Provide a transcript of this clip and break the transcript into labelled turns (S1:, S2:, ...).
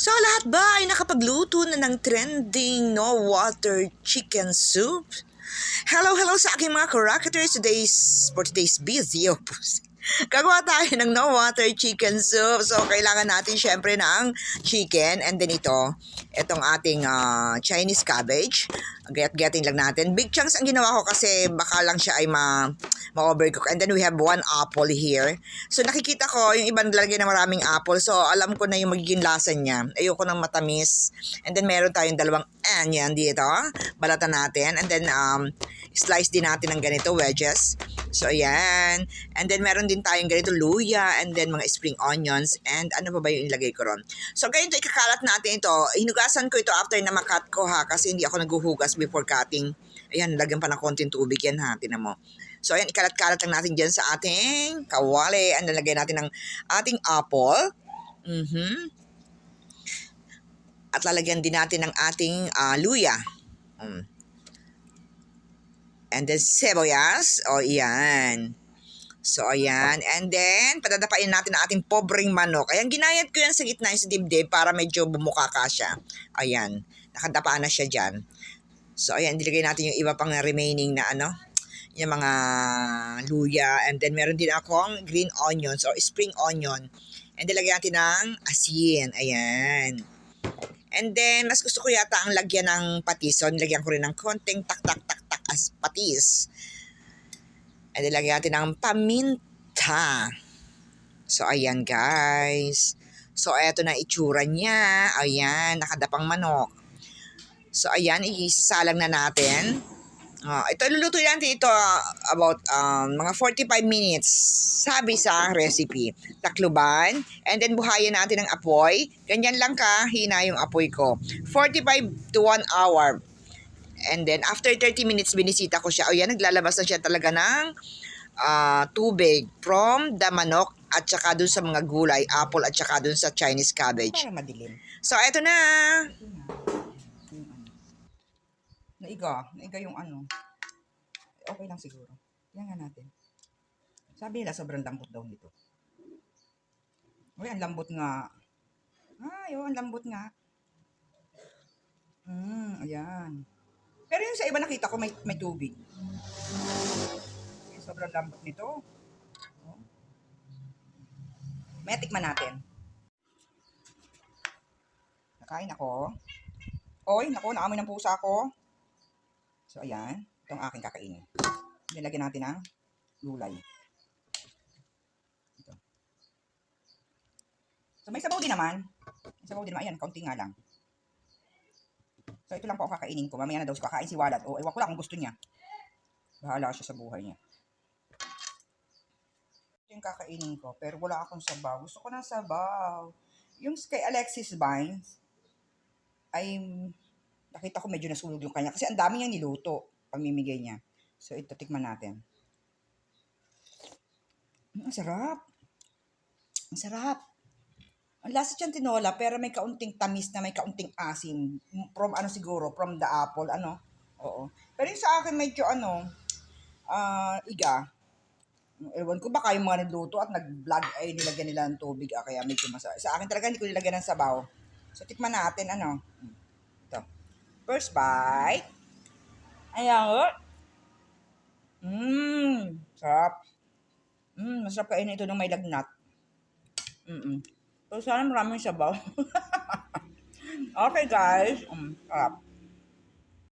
S1: So lahat ba ay nakapagluto na ng trending no water chicken soup? Hello sa aking mga karakaters for today's video. Gagawa tayo ng no water chicken soup. So kailangan natin syempre ng chicken and then itong ating Chinese cabbage. Getting lang natin. Big chunks ang ginawa ko kasi baka lang siya ay ma-overcook. And then we have 1 apple here. So nakikita ko yung ibang lalagyan ng maraming apple. So alam ko na yung magiging lasa niya. Ayoko ng matamis. And then meron tayong 2 onion dito. Balatan natin. And then slice din natin ng ganito wedges. So ayan. And then meron din tayong ganito luya. And then mga spring onions. And ano pa ba yung ilagay ko ron? So ganito ikakalat natin ito. Hinugasan ko ito after na makat ko ha. Kasi hindi ako naghuhugas before cutting. Ayan, lagyan pa ng konting tubig yan ha. Tinan mo. So ayan, ikalat-kalat lang natin dyan sa ating kawali. And nalagay natin ng ating apple. At lalagyan din natin ng ating luya. And then sibuyas. O, iyan. So, ayan. And then, patadapain natin ang ating pobreng manok. Ayan, ginayat ko yan sa gitna sa dibdib para medyo bumukaka siya. Ayan. Nakadapa na siya dyan. So, ayan. Dilagay natin yung iba pang na remaining na yung mga luya. And then, meron din akong green onions or spring onion. And dilagay natin ng asin. Ayan. And then, mas gusto ko yata ang lagyan ng patis. So, nilagyan ko rin ng konting tak-tak-tak-tak as patis. And then, lagyan natin ng paminta. So, ayan guys. So, eto na itsura niya. Ayan, nakadapang manok. So, ayan, isasalang na natin. Ito, luluto natin ito about mga 45 minutes. Sabi sa recipe. Takluban. And then, buhayin natin ng apoy. Ganyan lang hina yung apoy ko. 45 to 1 hour. And then, after 30 minutes, binisita ko siya. O yan, naglalabas na siya talaga ng tubig from the manok at saka dun sa mga gulay, apple at saka dun sa Chinese cabbage. Para madilim. So, eto na. Naiga yung okay lang siguro. Yan nga natin. Sabi nila sobrang lambot daw nito. Uy, ang lambot nga. Ang lambot nga. Ayan. Pero yung sa iba nakita ko may tubig. Sobrang lambot nito. May tikman natin. Nakain ako. Oy, naku, naamoy ng pusa ko. So, ayan. Itong aking kakainin. Nilagyan natin ng gulay. Ito. So, may sabaw din naman. Ayan, kaunti nga lang. So, ito lang po ang kakainin ko. Mamaya na daw kakain si Walad. O, ewan ko lang kung gusto niya. Bahala siya sa buhay niya. Ito yung kakainin ko. Pero wala akong sabaw. Gusto ko ng sabaw. Yung kay Alexis Vines, ay nakita ko medyo nasunog yung kanya. Kasi ang dami niyang niluto. Pamimigay niya. So, ito, tikman natin. Ang sarap. Ang sarap. Ang lasa siyang tinola, pero may kaunting tamis na may kaunting asim. From siguro, from the apple, Oo. Pero yung sa akin medyo iga. Ewan ko baka yung mga nagluto at nag-vlog ay nilagyan nila ng tubig, kaya medyo masarap. Sa akin talaga hindi ko nilagyan ng sabaw. So, tikman natin, Ito. First bite. Ayan. Sarap. Masarap kainin ito ng may lagnat. So, sana maraming sabaw. Okay, guys. Sarap.